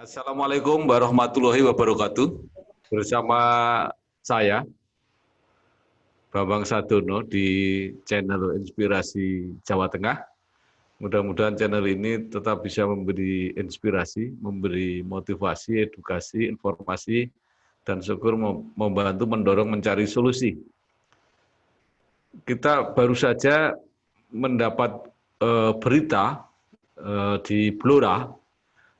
Assalamualaikum warahmatullahi wabarakatuh. Bersama saya, Bambang Sadono di channel Inspirasi Jawa Tengah. Mudah-mudahan channel ini tetap bisa memberi inspirasi, memberi motivasi, edukasi, informasi, dan syukur membantu mendorong mencari solusi. Kita baru saja mendapat berita di Blora,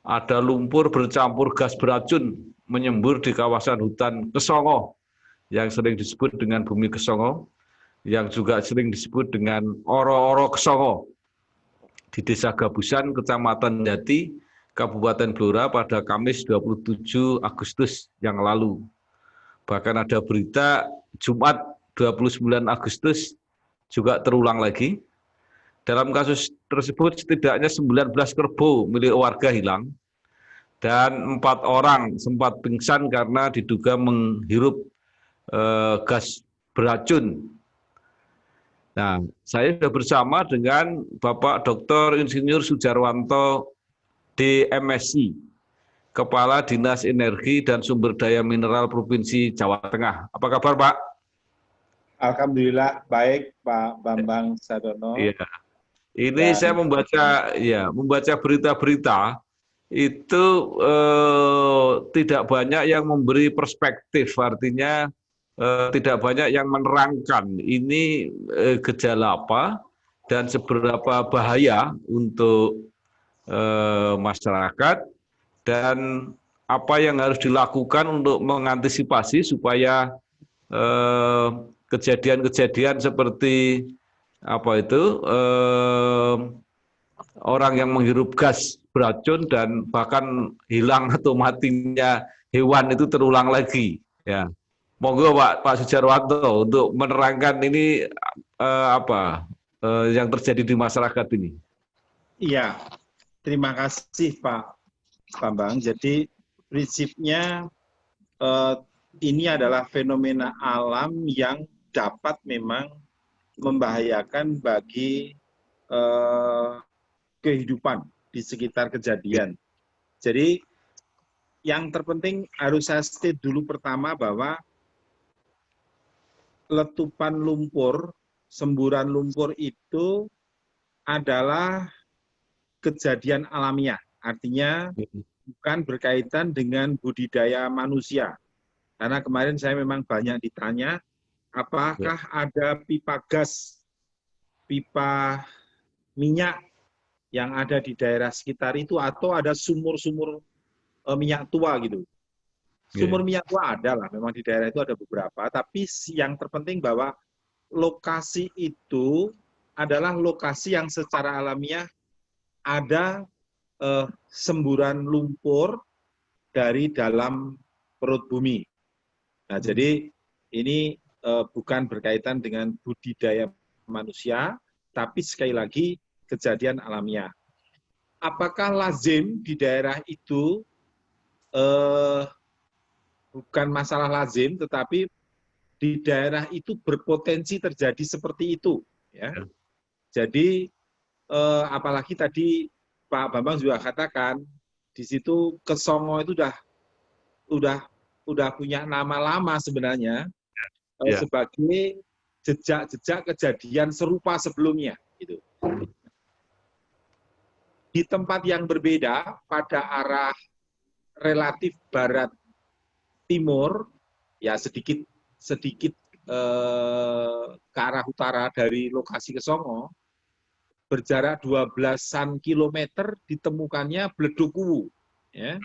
ada lumpur bercampur gas beracun menyembur di kawasan hutan Kesongo, yang sering disebut dengan Bumi Kesongo, yang juga sering disebut dengan Oro-Oro Kesongo, di Desa Gabusan, Kecamatan Jati, Kabupaten Blora pada Kamis 27 Agustus yang lalu. Bahkan ada berita Jumat 29 Agustus juga terulang lagi. Dalam kasus tersebut setidaknya 19 kerbau milik warga hilang dan 4 orang sempat pingsan karena diduga menghirup gas beracun. Nah, saya sudah bersama dengan Bapak Dr. Insinyur Sujarwanto DMSI, Kepala Dinas Energi dan Sumber Daya Mineral Provinsi Jawa Tengah. Apa kabar, Pak? Alhamdulillah baik, Pak Bambang Sadono. Iya. Ini saya membaca berita-berita itu tidak banyak yang memberi perspektif, artinya tidak banyak yang menerangkan ini gejala apa dan seberapa bahaya untuk masyarakat dan apa yang harus dilakukan untuk mengantisipasi supaya kejadian-kejadian seperti apa itu orang yang menghirup gas beracun dan bahkan hilang atau matinya hewan itu terulang lagi. Ya, monggo Pak Sujarwanto untuk menerangkan ini yang terjadi di masyarakat ini. Iya, terima kasih Pak Bambang. Jadi prinsipnya ini adalah fenomena alam yang dapat memang membahayakan bagi kehidupan di sekitar kejadian. Jadi yang terpenting harus saya state dulu pertama bahwa letupan lumpur, semburan lumpur itu adalah kejadian alamiah. Artinya bukan berkaitan dengan budidaya manusia. Karena kemarin saya memang banyak ditanya, apakah ada pipa gas, pipa minyak yang ada di daerah sekitar itu, atau ada sumur-sumur minyak tua gitu. Sumur minyak tua ada lah, memang di daerah itu ada beberapa, tapi yang terpenting bahwa lokasi itu adalah lokasi yang secara alamiah ada semburan lumpur dari dalam perut bumi. Nah, jadi ini bukan berkaitan dengan budidaya manusia, tapi sekali lagi kejadian alamiah. Apakah lazim di daerah itu? Bukan masalah lazim, tetapi di daerah itu berpotensi terjadi seperti itu. Ya. Jadi apalagi tadi Pak Bambang juga katakan, di situ Kesongo itu udah punya nama lama sebenarnya sebagai jejak-jejak kejadian serupa sebelumnya. Gitu. Di tempat yang berbeda, pada arah relatif barat timur, ya sedikit ke arah utara dari lokasi Kesongo, berjarak 12-an kilometer ditemukannya Bledokuwu, ya.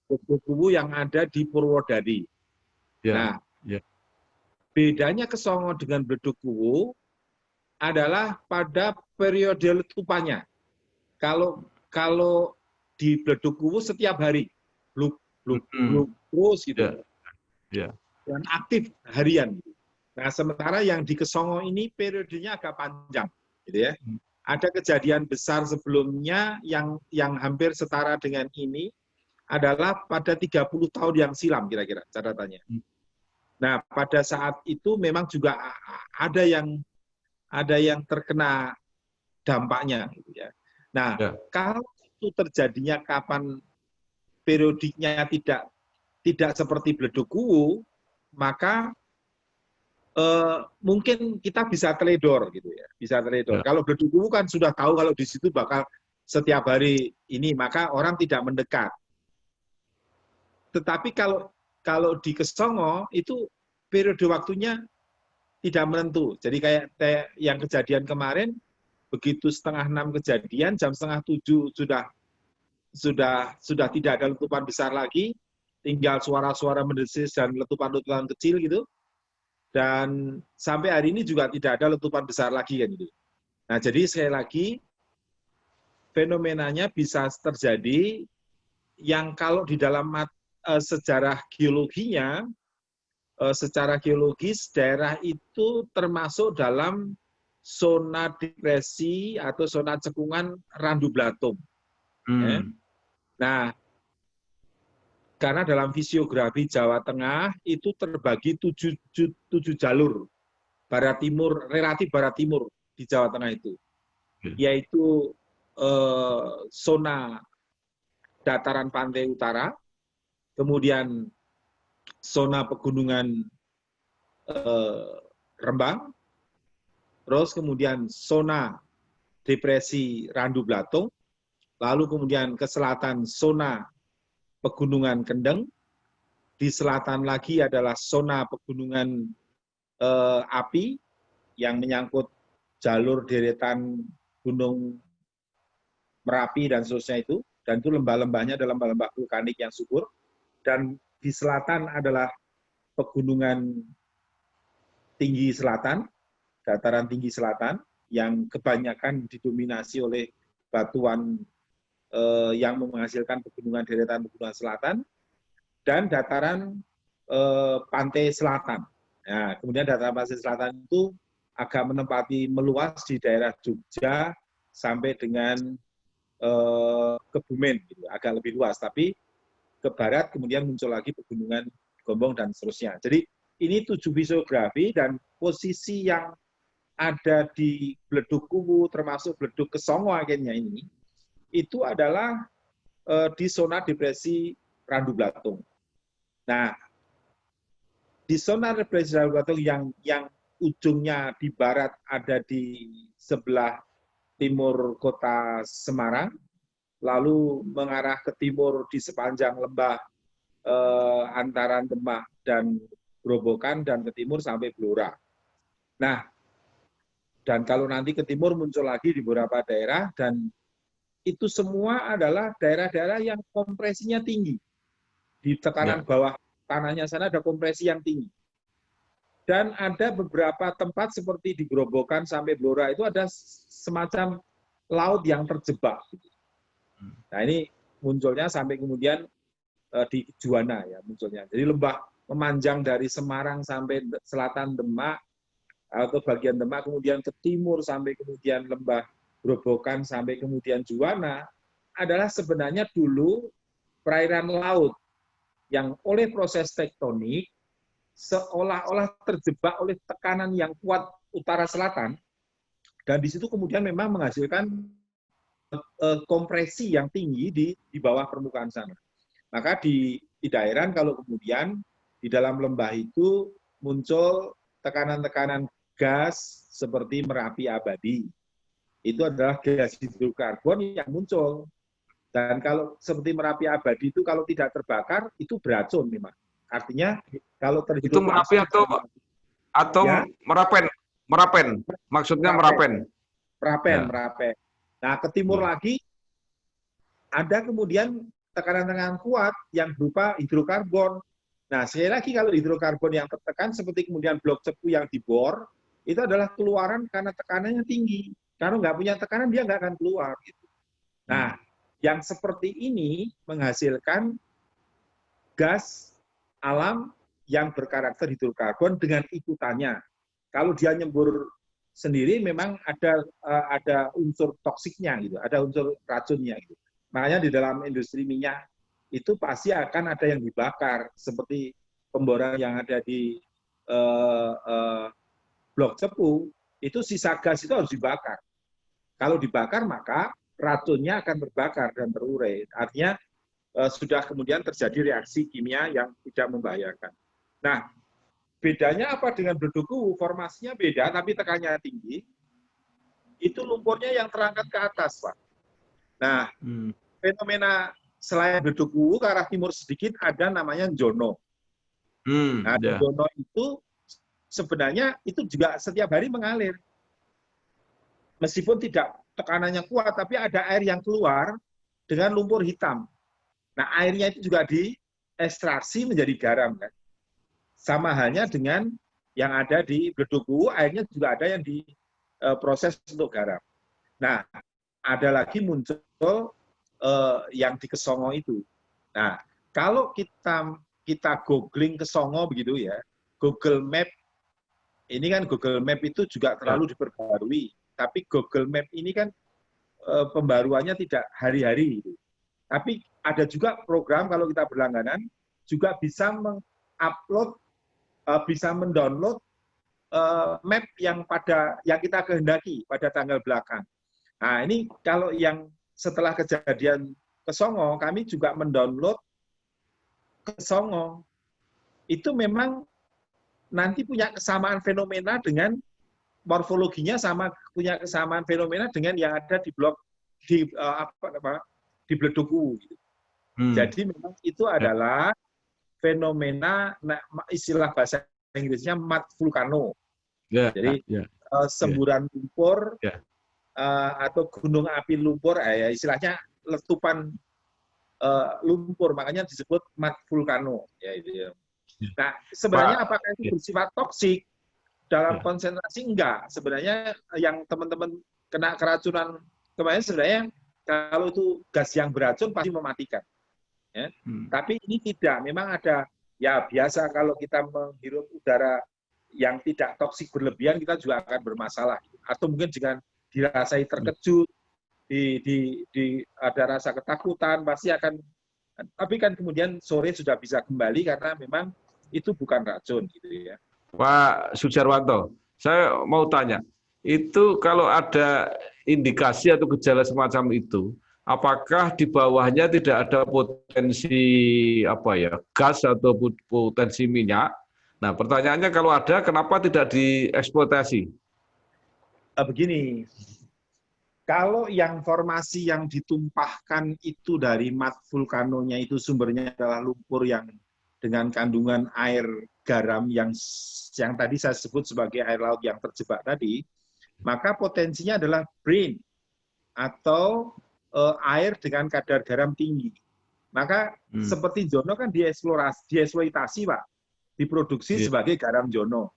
Bledokuwu yang ada di Purwodadi. Nah, bedanya Kesongo dengan Bledokuwu adalah pada periode letupannya. Kalau di Bledokuwu setiap hari, bluk terus gitu. Dan aktif harian. Nah, sementara yang di Kesongo ini periodenya agak panjang, gitu ya. Ada kejadian besar sebelumnya yang hampir setara dengan ini adalah pada 30 tahun yang silam kira-kira catatannya. Nah, pada saat itu memang juga ada yang terkena dampaknya, gitu ya. Nah, kalau itu terjadinya kapan periodiknya tidak seperti beleduk kuwu, maka mungkin kita bisa teledor gitu ya, bisa teledor. Ya. Kalau beleduk kuwu kan sudah tahu kalau di situ bakal setiap hari ini, maka orang tidak mendekat. Tetapi kalau di Kesongo itu periode waktunya tidak menentu. Jadi kayak yang kejadian kemarin, begitu 5:30 kejadian, jam 6:30 sudah tidak ada letupan besar lagi, tinggal suara-suara mendesis dan letupan-letupan kecil gitu. Dan sampai hari ini juga tidak ada letupan besar lagi kan gitu. Nah, jadi sekali lagi fenomenanya bisa terjadi yang kalau di dalam sejarah geologinya, secara geologis daerah itu termasuk dalam zona depresi atau zona cekungan Randu Blatung. Ya. Nah, karena dalam fisiografi Jawa Tengah itu terbagi 7 jalur barat timur, relatif barat timur di Jawa Tengah itu, yaitu zona dataran pantai utara, kemudian zona pegunungan Rembang, terus kemudian zona depresi Randu Blatung, lalu kemudian ke selatan zona pegunungan Kendeng, di selatan lagi adalah zona pegunungan api yang menyangkut jalur deretan gunung Merapi dan seterusnya itu, dan itu lembah-lembahnya adalah lembah-lembah vulkanik yang subur, dan di selatan adalah pegunungan tinggi selatan, dataran tinggi selatan, yang kebanyakan didominasi oleh batuan yang menghasilkan pegunungan deretan pegunungan selatan, dan dataran pantai selatan. Nah, kemudian dataran pantai selatan itu agak menempati meluas di daerah Jogja sampai dengan Kebumen, gitu, agak lebih luas. Tapi ke barat kemudian muncul lagi pegunungan Gombong dan seterusnya. Jadi ini 7 fisiografi, dan posisi yang ada di Beleduk Kuwu termasuk Beleduk Kesongo akhirnya ini itu adalah di zona depresi Randu Blatung. Nah, di zona depresi Randu Blatung yang ujungnya di barat ada di sebelah timur kota Semarang, lalu mengarah ke timur di sepanjang lembah antara Demak dan Grobogan, dan ke timur sampai Blora. Nah, dan kalau nanti ke timur muncul lagi di beberapa daerah, dan itu semua adalah daerah-daerah yang kompresinya tinggi. Di tekanan bawah tanahnya sana ada kompresi yang tinggi. Dan ada beberapa tempat seperti di Grobogan sampai Blora itu ada semacam laut yang terjebak. Nah, ini munculnya sampai kemudian di Juwana ya munculnya. Jadi lembah memanjang dari Semarang sampai selatan Demak atau bagian Demak, kemudian ke timur sampai kemudian lembah Grobogan sampai kemudian Juwana, adalah sebenarnya dulu perairan laut yang oleh proses tektonik seolah-olah terjebak oleh tekanan yang kuat utara-selatan, dan di situ kemudian memang menghasilkan kompresi yang tinggi di bawah permukaan sana. Maka di daerah kalau kemudian di dalam lembah itu muncul tekanan-tekanan gas seperti Merapi abadi. Itu adalah gas hidrokarbon yang muncul. Dan kalau seperti Merapi abadi itu kalau tidak terbakar, itu beracun memang. Artinya kalau terhidup itu Merapi atau ya, Merapen, maksudnya Merapen. Merapen. Nah, ke timur lagi ada kemudian tekanan-tekanan kuat yang berupa hidrokarbon. Nah, sekali lagi kalau hidrokarbon yang tertekan seperti kemudian blok cepu yang dibor, itu adalah keluaran karena tekanannya tinggi. Kalau nggak punya tekanan, dia nggak akan keluar. Gitu. Nah, yang seperti ini menghasilkan gas alam yang berkarakter hidrokarbon dengan ikutannya. Kalau dia nyembur sendiri, memang ada unsur toksiknya, gitu, ada unsur racunnya. Gitu. Makanya di dalam industri minyak itu pasti akan ada yang dibakar, seperti pemboran yang ada di blok cepu, itu sisa gas itu harus dibakar. Kalau dibakar, maka racunnya akan terbakar dan terurai. Artinya sudah kemudian terjadi reaksi kimia yang tidak membahayakan. Nah, bedanya apa dengan Bledukuwu? Formasinya beda, tapi tekanannya tinggi. Itu lumpurnya yang terangkat ke atas, Pak. Nah, fenomena selain Bledukuwu ke arah timur sedikit ada namanya Njono. Nah, Njono itu sebenarnya itu juga setiap hari mengalir. Meskipun tidak tekanannya kuat, tapi ada air yang keluar dengan lumpur hitam. Nah, airnya itu juga diekstraksi menjadi garam, kan? Sama halnya dengan yang ada di Bledukuwu, airnya juga ada yang diproses untuk garam. Nah, ada lagi muncul yang di Kesongo itu. Nah, kalau kita googling Kesongo begitu ya, Google Map, ini kan Google Map itu juga terlalu diperbarui, tapi Google Map ini kan pembaruannya tidak hari-hari. Tapi ada juga program kalau kita berlangganan juga bisa mengupload, bisa mendownload map yang kita kehendaki pada tanggal belakang. Nah, ini kalau yang setelah kejadian Kesongo, kami juga mendownload Kesongo. Itu memang nanti punya kesamaan fenomena dengan morfologinya punya kesamaan fenomena dengan yang ada di blok di Bledukuwu. Gitu. Jadi memang itu adalah fenomena, istilah bahasa Inggrisnya mud volcano. Jadi semburan lumpur atau gunung api lumpur, ya istilahnya letupan lumpur, makanya disebut mud volcano. Ya, itu ya. Nah, sebenarnya apakah itu bersifat toksik? Dalam konsentrasi enggak. Sebenarnya yang teman-teman kena keracunan kemarin sebenarnya kalau itu gas yang beracun pasti mematikan. Ya. Tapi ini tidak. Memang ada, ya biasa kalau kita menghirup udara yang tidak toksik berlebihan, kita juga akan bermasalah. Atau mungkin dengan dirasai terkejut, ada rasa ketakutan, pasti akan. Tapi kan kemudian sore sudah bisa kembali karena memang itu bukan racun, gitu ya. Pak Sujarwanto, saya mau tanya, itu kalau ada indikasi atau gejala semacam itu, apakah di bawahnya tidak ada potensi gas atau potensi minyak? Nah, pertanyaannya kalau ada, kenapa tidak dieksploitasi? Begini, kalau yang formasi yang ditumpahkan itu dari mud vulkanonya itu sumbernya adalah lumpur yang dengan kandungan air garam yang tadi saya sebut sebagai air laut yang terjebak tadi, maka potensinya adalah brine atau air dengan kadar garam tinggi. Maka seperti Jono kan dieksploitasi, Pak, diproduksi sebagai garam Jono.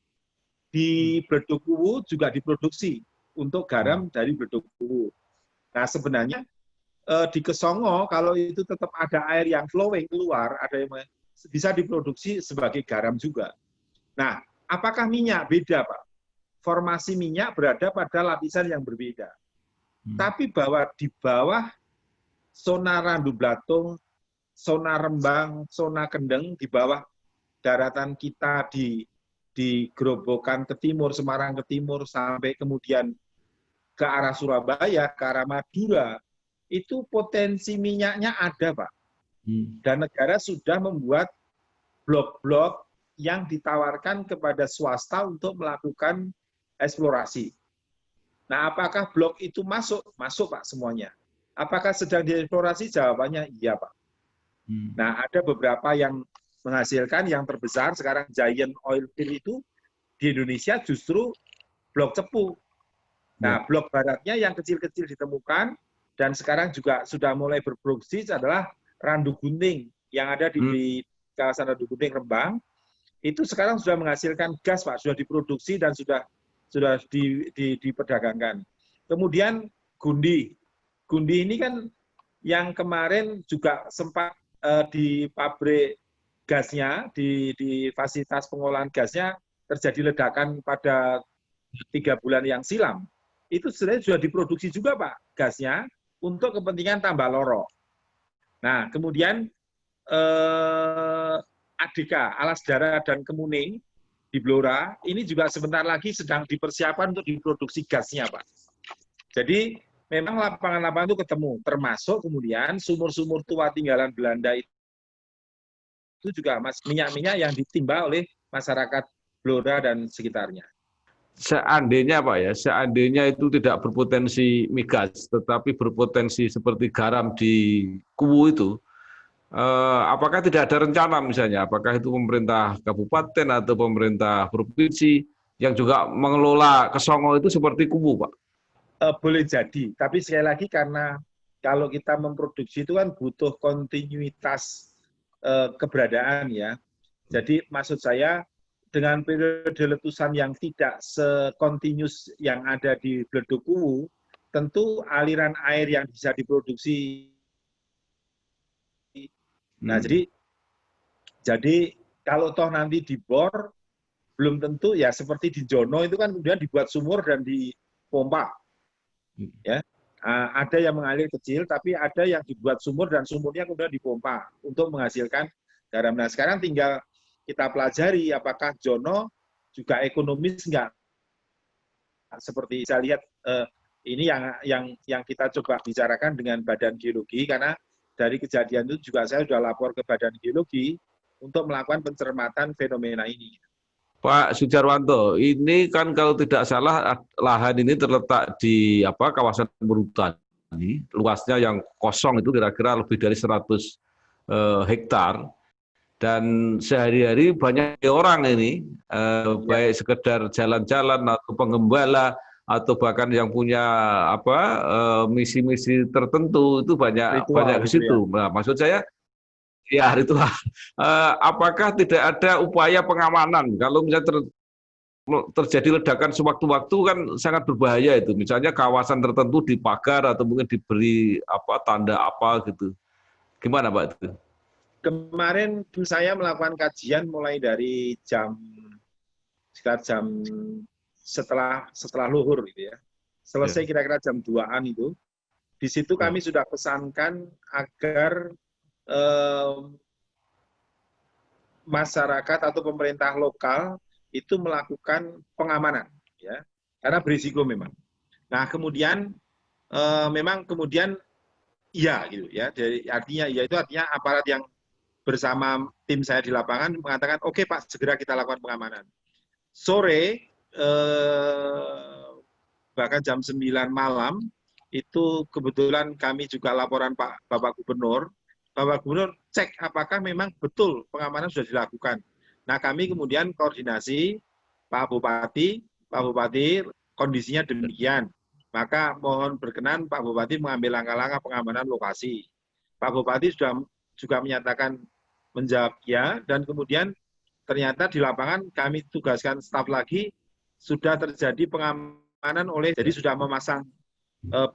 Di Bledukuwu juga diproduksi untuk garam dari Bledukuwu. Nah, sebenarnya di Kesongo kalau itu tetap ada air yang flowing keluar, ada yang bisa diproduksi sebagai garam juga. Nah, apakah minyak? Beda, Pak. Formasi minyak berada pada lapisan yang berbeda. Tapi di bawah zona Randu Blatung, zona Rembang, zona Kendeng, di bawah daratan kita di Grobogan ke timur, Semarang ke timur, sampai kemudian ke arah Surabaya, ke arah Madura, itu potensi minyaknya ada, Pak. Dan negara sudah membuat blok-blok yang ditawarkan kepada swasta untuk melakukan eksplorasi. Nah, apakah blok itu masuk? Masuk, Pak, semuanya. Apakah sedang dieksplorasi? Jawabannya iya, Pak. Nah, ada beberapa yang menghasilkan, yang terbesar sekarang Giant Oil Field itu di Indonesia justru blok cepu. Nah, blok baratnya yang kecil-kecil ditemukan dan sekarang juga sudah mulai berproduksi adalah Randu Gunting yang ada di kawasan Randu Gunting Rembang. Itu sekarang sudah menghasilkan gas, Pak, sudah diproduksi dan sudah diperdagangkan. Kemudian Gundi. Gundi ini kan yang kemarin juga sempat di pabrik gasnya, di fasilitas pengolahan gasnya terjadi ledakan pada 3 bulan yang silam. Itu sebenarnya sudah diproduksi juga, Pak, gasnya untuk kepentingan tambah loro. Nah, kemudian ADK, Alas Dara dan Kemuning di Blora, ini juga sebentar lagi sedang dipersiapkan untuk diproduksi gasnya, Pak. Jadi memang lapangan-lapangan itu ketemu, termasuk kemudian sumur-sumur tua tinggalan Belanda itu juga minyak-minyak yang ditimba oleh masyarakat Blora dan sekitarnya. Seandainya Pak ya, seandainya itu tidak berpotensi migas, tetapi berpotensi seperti garam di Kuwu itu, apakah tidak ada rencana misalnya, apakah itu pemerintah kabupaten atau pemerintah provinsi yang juga mengelola Kesongo itu seperti Kuwu, Pak? Boleh jadi, tapi sekali lagi karena kalau kita memproduksi itu kan butuh kontinuitas keberadaan ya. Jadi maksud saya dengan periode letusan yang tidak sekontinus yang ada di Bledokuwu, tentu aliran air yang bisa diproduksi. Nah, jadi kalau toh nanti dibor, belum tentu ya seperti di Jono itu kan kemudian dibuat sumur dan dipompa. Ya, ada yang mengalir kecil, tapi ada yang dibuat sumur dan sumurnya kemudian dipompa untuk menghasilkan garam. Nah, sekarang tinggal kita pelajari apakah Jono juga ekonomis enggak. Seperti saya lihat ini yang kita coba bicarakan dengan Badan Geologi, karena dari kejadian itu juga saya sudah lapor ke Badan Geologi untuk melakukan pencermatan fenomena ini. Pak Sujarwanto, ini kan kalau tidak salah lahan ini terletak di kawasan perhutani, luasnya yang kosong itu kira-kira lebih dari 100 hektar, dan sehari-hari banyak orang ini, baik sekedar jalan-jalan atau pengembala atau bahkan yang punya misi-misi tertentu itu banyak Ritual, ke situ. ya. Nah, maksud saya ya ritual. Apakah tidak ada upaya pengamanan kalau misalnya terjadi ledakan sewaktu-waktu kan sangat berbahaya itu. Misalnya kawasan tertentu dipagar atau mungkin diberi tanda apa gitu. Gimana Pak itu? Kemarin saya melakukan kajian mulai dari sekitar jam setelah luhur gitu ya. Selesai kira-kira jam 2-an itu. Di situ kami sudah pesankan agar masyarakat atau pemerintah lokal itu melakukan pengamanan, ya, karena berisiko memang. Nah, kemudian memang kemudian iya gitu ya. Jadi artinya aparat yang bersama tim saya di lapangan mengatakan oke Pak, segera kita lakukan pengamanan. Sore bahkan jam 9 malam itu kebetulan kami juga laporan Bapak Gubernur. Bapak Gubernur cek apakah memang betul pengamanan sudah dilakukan. Nah, kami kemudian koordinasi Pak Bupati kondisinya demikian. Maka mohon berkenan Pak Bupati mengambil langkah-langkah pengamanan lokasi. Pak Bupati sudah juga menyatakan menjawab ya, dan kemudian ternyata di lapangan kami tugaskan staf lagi, sudah terjadi pengamanan jadi sudah memasang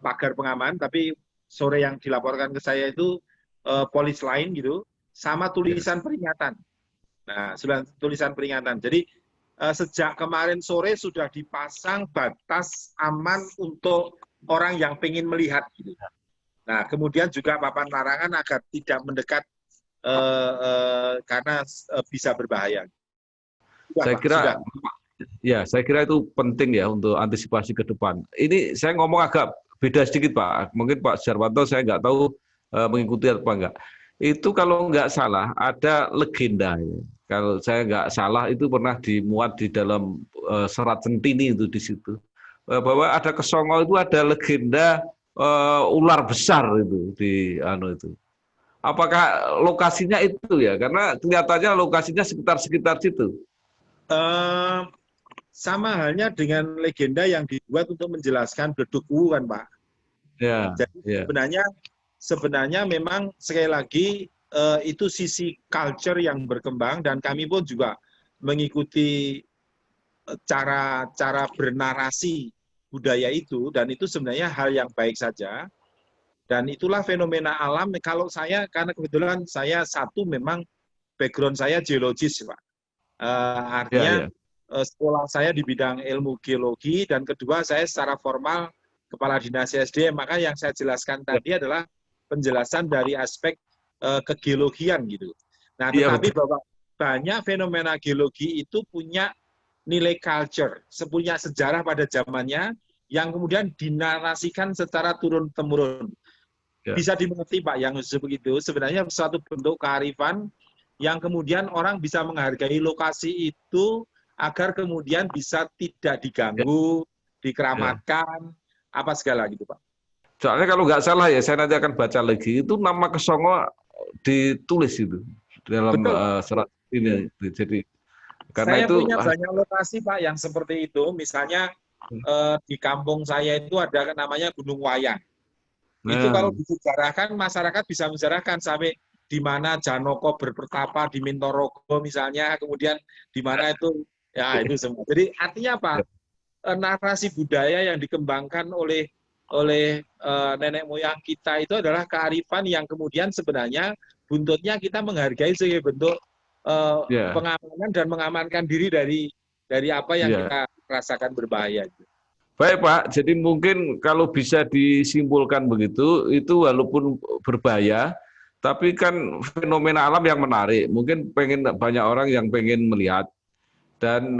pagar pengaman, tapi sore yang dilaporkan ke saya itu polis lain gitu, sama tulisan peringatan. Nah, tulisan peringatan. Jadi sejak kemarin sore sudah dipasang batas aman untuk orang yang ingin melihat gitu. Nah, kemudian juga papan larangan agar tidak mendekat karena bisa berbahaya. Saya kira itu penting ya untuk antisipasi ke depan. Ini saya ngomong agak beda sedikit Pak. Mungkin Pak Sujarwanto saya nggak tahu mengikuti apa enggak. Itu kalau nggak salah ada legenda ya. Kalau saya nggak salah itu pernah dimuat di dalam serat Centini itu di situ. Bahwa ada Kesongo itu ada legenda ular besar itu di itu. Apakah lokasinya itu ya? Karena kelihatannya lokasinya sekitar situ. Sama halnya dengan legenda yang dibuat untuk menjelaskan Bledokuwu kan Pak. Ya. Jadi sebenarnya memang sekali lagi itu sisi culture yang berkembang, dan kami pun juga mengikuti cara bernarasi budaya itu, dan itu sebenarnya hal yang baik saja. Dan itulah fenomena alam. Kalau saya, karena kebetulan saya memang background saya geologis Pak. Artinya sekolah saya di bidang ilmu geologi, dan kedua saya secara formal Kepala Dinas SDM. Maka yang saya jelaskan tadi adalah penjelasan dari aspek kegeologian gitu. Nah, tetapi bahwa banyak fenomena geologi itu punya nilai culture, punya sejarah pada zamannya yang kemudian dinarasikan secara turun-temurun. Ya. Bisa dimengerti Pak, yang begitu sebenarnya suatu bentuk kearifan yang kemudian orang bisa menghargai lokasi itu agar kemudian bisa tidak diganggu, dikeramatkan, apa segala gitu Pak. Soalnya kalau nggak salah ya, saya nanti akan baca lagi, itu nama Kesongo ditulis itu dalam Betul. serat ini. Jadi karena Saya itu punya banyak lokasi Pak yang seperti itu. Misalnya di kampung saya itu ada namanya Gunung Wayang. Itu kalau disejarahkan, masyarakat bisa mensejarahkan sampai di mana Janoko berpertapa di Mintorogo misalnya, kemudian di mana itu, ya itu semua. Jadi artinya apa? Narasi budaya yang dikembangkan oleh nenek moyang kita itu adalah kearifan yang kemudian sebenarnya buntutnya kita menghargai sebagai bentuk pengamanan dan mengamankan diri dari apa yang kita rasakan berbahaya. Baik Pak, jadi mungkin kalau bisa disimpulkan begitu, itu walaupun berbahaya, tapi kan fenomena alam yang menarik. Mungkin banyak orang yang pengen melihat, dan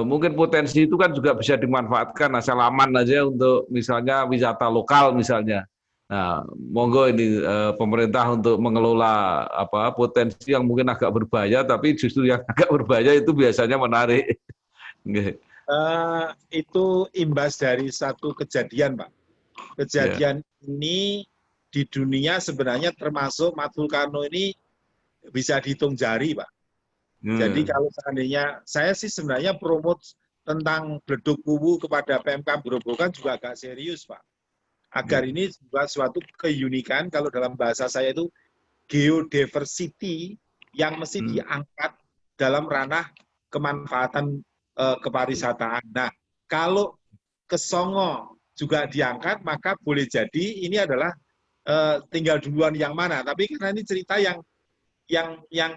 mungkin potensi itu kan juga bisa dimanfaatkan asal aman aja untuk misalnya wisata lokal misalnya. Nah, monggo ini pemerintah untuk mengelola potensi yang mungkin agak berbahaya, tapi justru yang agak berbahaya itu biasanya menarik. Itu imbas dari satu kejadian, Pak. Kejadian ini di dunia sebenarnya termasuk Mat Vulcano ini bisa dihitung jari, Pak. Jadi kalau seandainya, saya sih sebenarnya promote tentang Bledug Kuwu kepada PMK Grobogan juga agak serius, Pak. Agar ini juga suatu keunikan, kalau dalam bahasa saya itu geodiversity yang mesti diangkat dalam ranah kemanfaatan kepariwisataan. Nah, kalau Kesongo juga diangkat, maka boleh jadi ini adalah tinggal duluan yang mana. Tapi karena ini cerita yang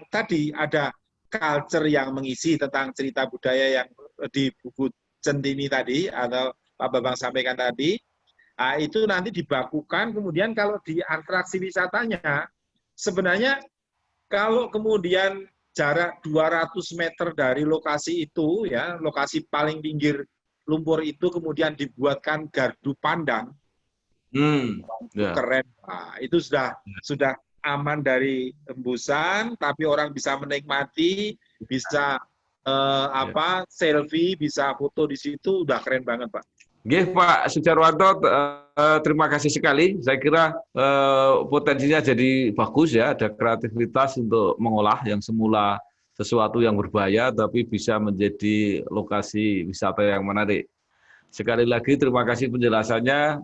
tadi ada culture yang mengisi tentang cerita budaya yang di buku Centini tadi atau Pak Bambang sampaikan tadi, nah, itu nanti dibakukan. Kemudian kalau di atraksi wisatanya, sebenarnya kalau kemudian jarak 200 meter dari lokasi itu, ya, lokasi paling pinggir lumpur itu kemudian dibuatkan gardu pandang, keren. Nah, itu sudah aman dari embusan, tapi orang bisa menikmati, bisa selfie, bisa foto di situ, udah keren banget Pak. Nggih, Pak Sujarwanto, terima kasih sekali. Saya kira potensinya jadi bagus ya, ada kreativitas untuk mengolah yang semula sesuatu yang berbahaya, tapi bisa menjadi lokasi wisata yang menarik. Sekali lagi terima kasih penjelasannya,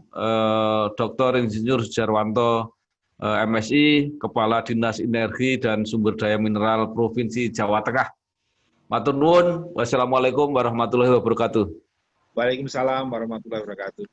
Dr. Insinyur Sujarwanto, MSI, Kepala Dinas Energi dan Sumber Daya Mineral Provinsi Jawa Tengah. Matur nuwun. Wassalamualaikum warahmatullahi wabarakatuh. Waalaikumsalam warahmatullahi wabarakatuh.